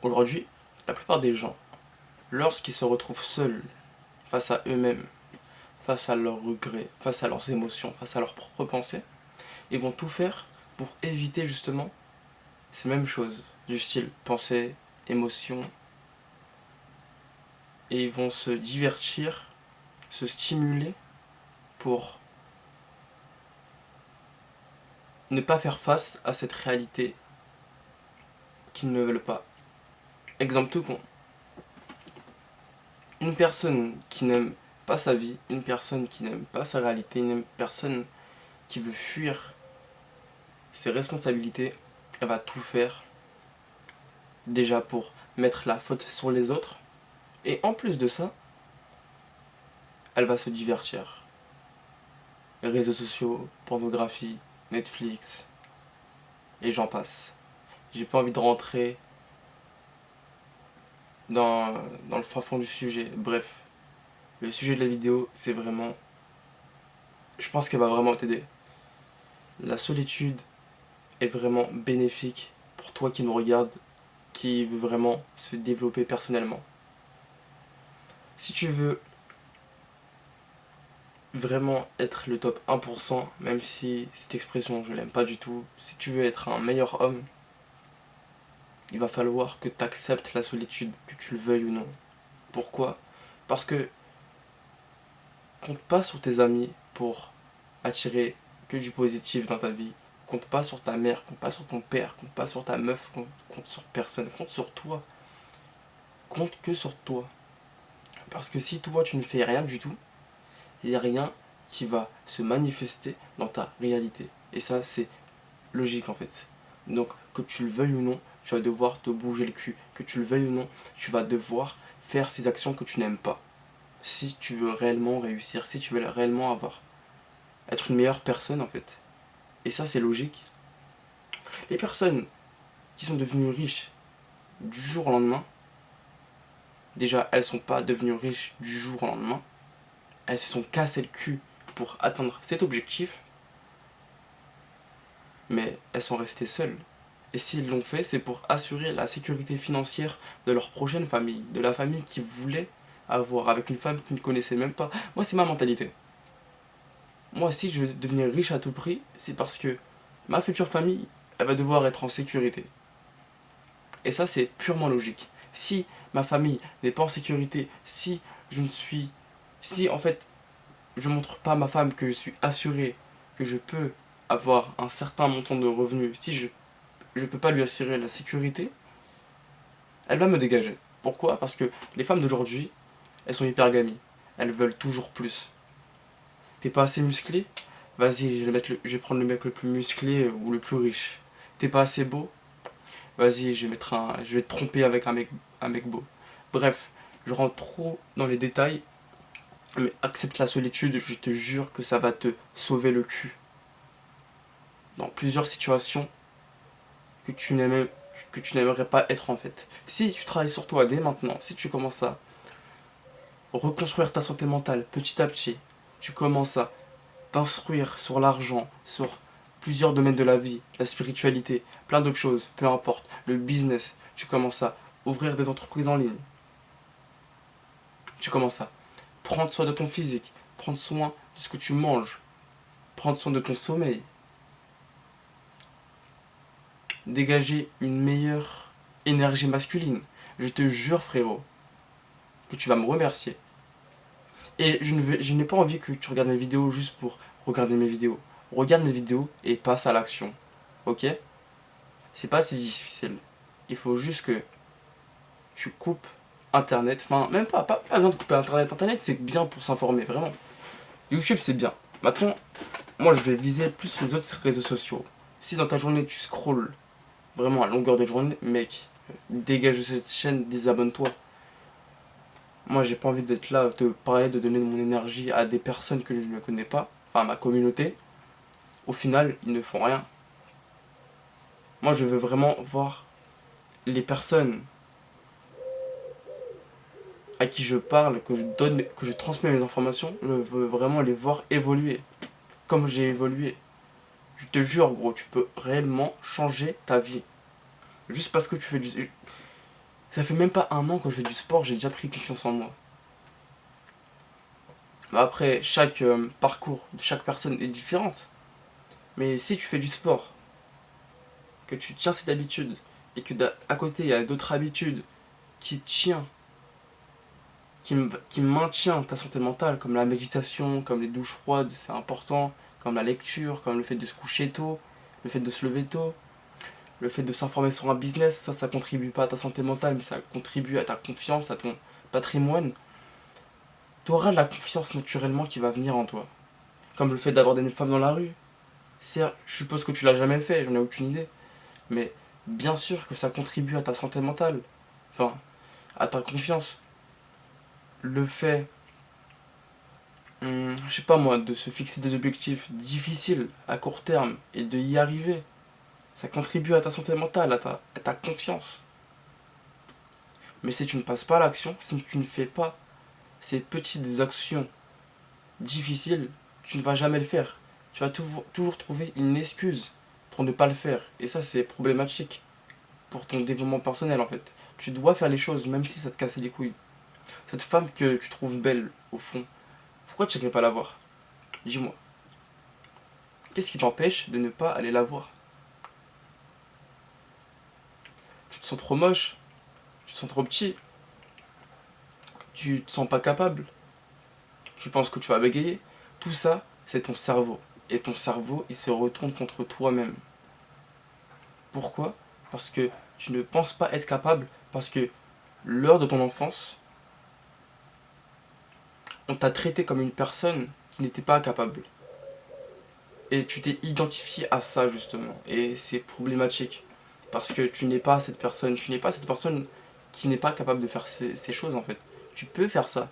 Aujourd'hui, la plupart des gens, lorsqu'ils se retrouvent seuls face à eux-mêmes, face à leurs regrets, face à leurs émotions, face à leurs propres pensées, ils vont tout faire pour éviter justement ces mêmes choses, du style pensée, émotion, et ils vont se divertir, se stimuler pour ne pas faire face à cette réalité qu'ils ne veulent pas. Exemple tout con. Une personne qui n'aime pas sa vie, une personne qui n'aime pas sa réalité, une personne qui veut fuir ses responsabilités, elle va tout faire déjà pour mettre la faute sur les autres. Et en plus de ça, elle va se divertir. Les réseaux sociaux, pornographie, Netflix, et j'en passe. J'ai pas envie de rentrer dans, dans le fin fond du sujet. Bref, le sujet de la vidéo, c'est vraiment... Je pense qu'elle va vraiment t'aider. La solitude est vraiment bénéfique pour toi qui me regarde, qui veut vraiment se développer personnellement. Si tu veux vraiment être le top 1%, même si cette expression je l'aime pas du tout, si tu veux être un meilleur homme, il va falloir que tu acceptes la solitude, que tu le veuilles ou non. Pourquoi? Parce que compte pas sur tes amis pour attirer que du positif dans ta vie. Compte pas sur ta mère, compte pas sur ton père, compte pas sur ta meuf, compte sur personne, compte sur toi. Compte que sur toi. Parce que si toi tu ne fais rien du tout, il n'y a rien qui va se manifester dans ta réalité. Et ça c'est logique en fait. Donc que tu le veuilles ou non, tu vas devoir te bouger le cul. Que tu le veuilles ou non, tu vas devoir faire ces actions que tu n'aimes pas. Si tu veux réellement réussir, si tu veux réellement être une meilleure personne en fait. Et ça c'est logique. Les personnes qui sont devenues riches du jour au lendemain, déjà elles sont pas devenues riches du jour au lendemain. Elles se sont cassées le cul pour atteindre cet objectif, mais elles sont restées seules. Et s'ils l'ont fait, c'est pour assurer la sécurité financière de leur prochaine famille, de la famille qu'ils voulaient avoir, avec une femme qu'ils ne connaissaient même pas. Moi, c'est ma mentalité. Moi, si je veux devenir riche à tout prix, c'est parce que ma future famille, elle va devoir être en sécurité. Et ça, c'est purement logique. Si ma famille n'est pas en sécurité, si je ne suis... Si, en fait, je montre pas à ma femme que je suis assuré, que je peux avoir un certain montant de revenus, si je peux pas lui assurer la sécurité, elle va me dégager. Pourquoi? Parce que les femmes d'aujourd'hui, elles sont hypergamies. Elles veulent toujours plus. T'es pas assez musclé? Vas-y, je vais prendre le mec le plus musclé ou le plus riche. T'es pas assez beau? Vas-y, je vais te tromper avec un mec beau. Bref, je rentre trop dans les détails, mais accepte la solitude, je te jure que ça va te sauver le cul. Dans plusieurs situations que tu n'aimerais pas être en fait. Si tu travailles sur toi dès maintenant, si tu commences à reconstruire ta santé mentale petit à petit, tu commences à t'instruire sur l'argent, sur plusieurs domaines de la vie, la spiritualité, plein d'autres choses, peu importe, le business, tu commences à ouvrir des entreprises en ligne, tu commences à prendre soin de ton physique, prendre soin de ce que tu manges, prendre soin de ton sommeil, dégager une meilleure énergie masculine. Je te jure frérot, que tu vas me remercier. Et je n'ai pas envie que tu regardes mes vidéos juste pour regarder mes vidéos. Regarde mes vidéos et passe à l'action. Ok? C'est pas si difficile. Il faut juste que tu coupes Internet. Enfin, même pas besoin de couper Internet. Internet, c'est bien pour s'informer, vraiment. YouTube, c'est bien. Maintenant, moi, je vais viser plus les autres réseaux sociaux. Si dans ta journée, tu scrolles vraiment à longueur de journée, mec, dégage de cette chaîne, désabonne-toi. Moi, j'ai pas envie d'être là, de parler, de donner de mon énergie à des personnes que je ne connais pas, enfin à ma communauté. Au final, ils ne font rien. Moi, je veux vraiment voir les personnes à qui je parle, que je donne, que je transmets mes informations, je veux vraiment les voir évoluer, comme j'ai évolué. Je te jure, gros, tu peux réellement changer ta vie. Juste parce que tu fais du... Ça fait même pas un an que je fais du sport, j'ai déjà pris confiance en moi. Après, chaque parcours de chaque personne est différent. Mais si tu fais du sport, que tu tiens cette habitude, et que à côté il y a d'autres habitudes qui tiennent, qui maintient ta santé mentale, comme la méditation, comme les douches froides, c'est important, comme la lecture, comme le fait de se coucher tôt, le fait de se lever tôt, le fait de s'informer sur un business, ça contribue pas à ta santé mentale, mais ça contribue à ta confiance, à ton patrimoine. Tu auras de la confiance naturellement qui va venir en toi. Comme le fait d'aborder une femme dans la rue. Certes, je suppose que tu l'as jamais fait, j'en ai aucune idée. Mais bien sûr que ça contribue à ta santé mentale. Enfin, à ta confiance. Le fait, je sais pas moi, de se fixer des objectifs difficiles à court terme et de y arriver, ça contribue à ta santé mentale, à ta confiance. Mais si tu ne passes pas à l'action, si tu ne fais pas ces petites actions difficiles, tu ne vas jamais le faire. Tu vas toujours trouver une excuse pour ne pas le faire. Et ça, c'est problématique pour ton développement personnel en fait. Tu dois faire les choses même si ça te casse les couilles. Cette femme que tu trouves belle au fond, pourquoi tu n'irais pas la voir? Dis-moi. Qu'est-ce qui t'empêche de ne pas aller la voir? Tu te sens trop moche? Tu te sens trop petit? Tu te sens pas capable? Tu penses que tu vas bégayer? Tout ça, c'est ton cerveau. Et ton cerveau, il se retourne contre toi-même. Pourquoi? Parce que tu ne penses pas être capable, parce que lors de ton enfance, on t'a traité comme une personne qui n'était pas capable. Et tu t'es identifié à ça justement. Et c'est problématique. Parce que tu n'es pas cette personne. Tu n'es pas cette personne qui n'est pas capable de faire ces choses en fait. Tu peux faire ça.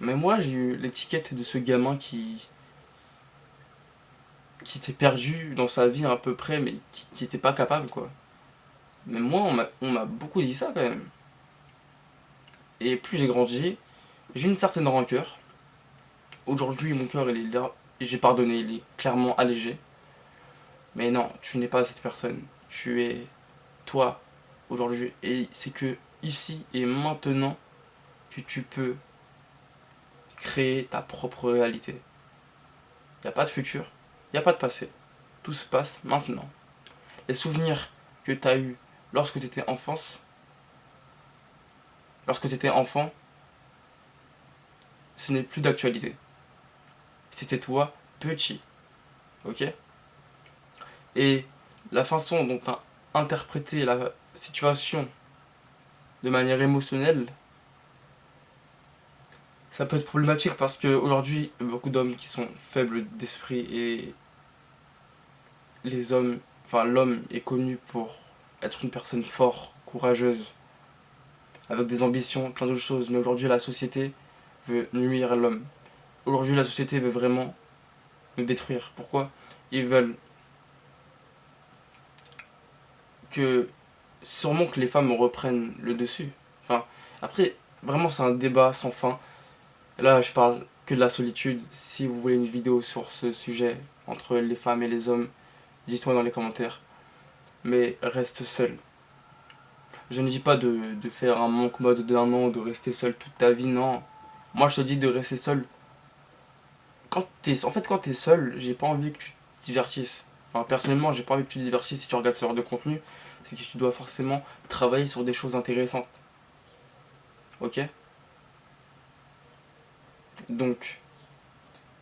Mais moi j'ai eu l'étiquette de ce gamin qui était perdu dans sa vie à peu près, mais qui était pas capable quoi. Mais moi on m'a beaucoup dit ça quand même. Et plus j'ai grandi, j'ai une certaine rancœur. Aujourd'hui mon cœur il est là. J'ai pardonné, il est clairement allégé. Mais non, tu n'es pas cette personne. Tu es toi aujourd'hui. Et c'est que ici et maintenant que tu peux créer ta propre réalité. Il n'y a pas de futur, il n'y a pas de passé. Tout se passe maintenant. Les souvenirs que tu as eus lorsque tu étais lorsque tu étais enfant, ce n'est plus d'actualité. C'était toi petit. Ok? Et la façon dont tu as interprété la situation de manière émotionnelle, ça peut être problématique parce qu'aujourd'hui, il y a beaucoup d'hommes qui sont faibles d'esprit et les hommes, enfin l'homme est connu pour être une personne forte, courageuse, avec des ambitions, plein d'autres choses. Mais aujourd'hui, la société veut nuire à l'homme. Aujourd'hui, la société veut vraiment nous détruire. Pourquoi? Ils veulent que, sûrement que les femmes reprennent le dessus. Enfin, après, vraiment, c'est un débat sans fin. Là, je parle que de la solitude. Si vous voulez une vidéo sur ce sujet entre les femmes et les hommes, dites-moi dans les commentaires. Mais reste seul. Je ne dis pas de faire un manque mode d'un an, de rester seul toute ta vie, non. Moi, je te dis de rester seul. En fait, quand t'es seul, j'ai pas envie que tu te divertisses. Enfin, personnellement, j'ai pas envie que tu te divertisses si tu regardes ce genre de contenu. C'est que tu dois forcément travailler sur des choses intéressantes. Ok? Donc,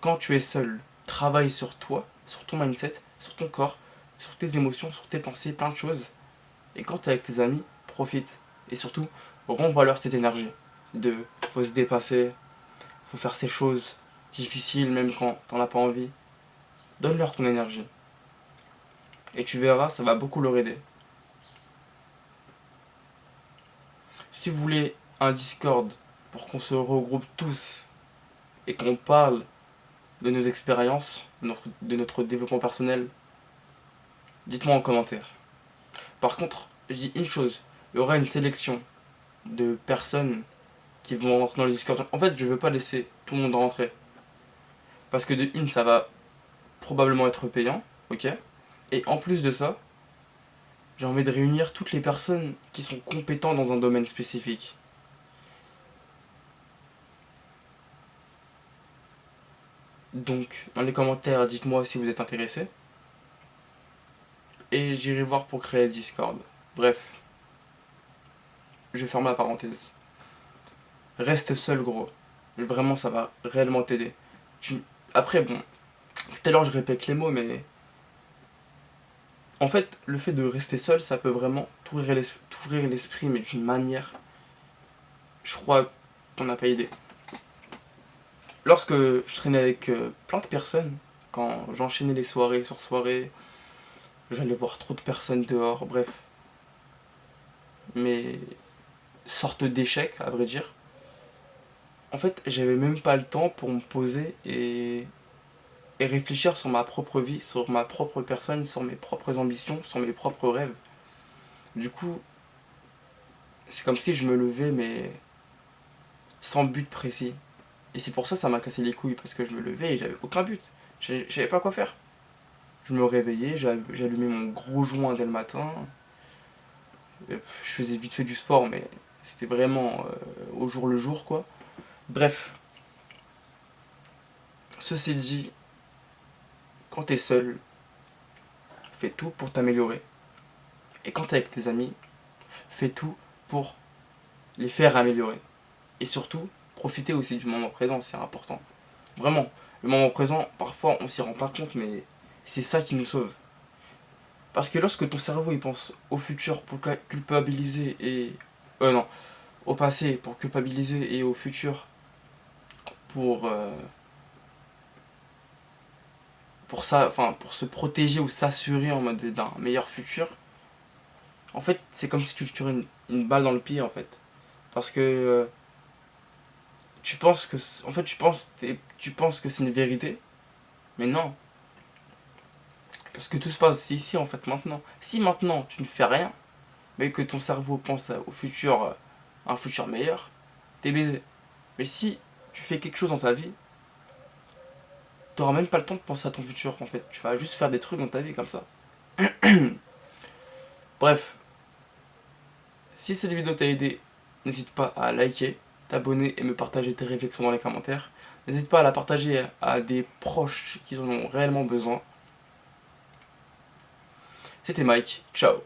quand tu es seul, travaille sur toi, sur ton mindset, sur ton corps, sur tes émotions, sur tes pensées, plein de choses. Et quand tu es avec tes amis, profite. Et surtout, renvoie-leur cette énergie. Faut se dépasser, faut faire ces choses difficiles même quand t'en as pas envie. Donne-leur ton énergie. Et tu verras, ça va beaucoup leur aider. Si vous voulez un Discord pour qu'on se regroupe tous et qu'on parle de nos expériences, de notre développement personnel, dites-moi en commentaire. Par contre, je dis une chose, il y aura une sélection de personnes qui vont rentrer dans le Discord. En fait, je veux pas laisser tout le monde rentrer. Parce que de une, ça va probablement être payant, ok? Et en plus de ça, J'ai envie de réunir toutes les personnes qui sont compétentes dans un domaine spécifique. Donc, dans les commentaires, dites-moi si vous êtes intéressé. Et j'irai voir pour créer le Discord. Bref, je ferme la parenthèse. Reste seul, gros. Vraiment, ça va réellement t'aider. Après, bon, tout à l'heure je répète les mots, mais en fait, le fait de rester seul, ça peut vraiment t'ouvrir l'esprit, mais d'une manière, je crois qu'on n'a pas idée. Lorsque je traînais avec plein de personnes, quand j'enchaînais les soirées sur soirées, j'allais voir trop de personnes dehors, bref, mes sortes d'échecs, à vrai dire. En fait, j'avais même pas le temps pour me poser et réfléchir sur ma propre vie, sur ma propre personne, sur mes propres ambitions, sur mes propres rêves. Du coup, c'est comme si je me levais, mais sans but précis. Et c'est pour ça que ça m'a cassé les couilles, parce que je me levais et j'avais aucun but. Je savais pas quoi faire. Je me réveillais, j'allumais mon gros joint dès le matin. Je faisais vite fait du sport, mais c'était vraiment au jour le jour, quoi. Bref, ceci dit, quand t'es seul, fais tout pour t'améliorer. Et quand t'es avec tes amis, fais tout pour les faire améliorer. Et surtout, profitez aussi du moment présent, c'est important. Vraiment, le moment présent, parfois on s'y rend pas compte, mais c'est ça qui nous sauve. Parce que lorsque ton cerveau il pense au futur pour culpabiliser et... non, au passé pour culpabiliser et au futur pour... pour ça, enfin pour se protéger ou s'assurer en mode d'un meilleur futur, en fait c'est comme si tu te tirais une balle dans le pied en fait. Parce que tu penses que... En fait tu penses que c'est une vérité, mais non. Parce que tout se passe ici en fait maintenant. Si maintenant tu ne fais rien, mais que ton cerveau pense au futur, à un futur meilleur, t'es baisé. Mais si tu fais quelque chose dans ta vie, t'auras même pas le temps de penser à ton futur en fait. Tu vas juste faire des trucs dans ta vie comme ça. Bref, si cette vidéo t'a aidé, n'hésite pas à liker, t'abonner et me partager tes réflexions dans les commentaires. N'hésite pas à la partager à des proches qui en ont réellement besoin. C'était Mike, ciao.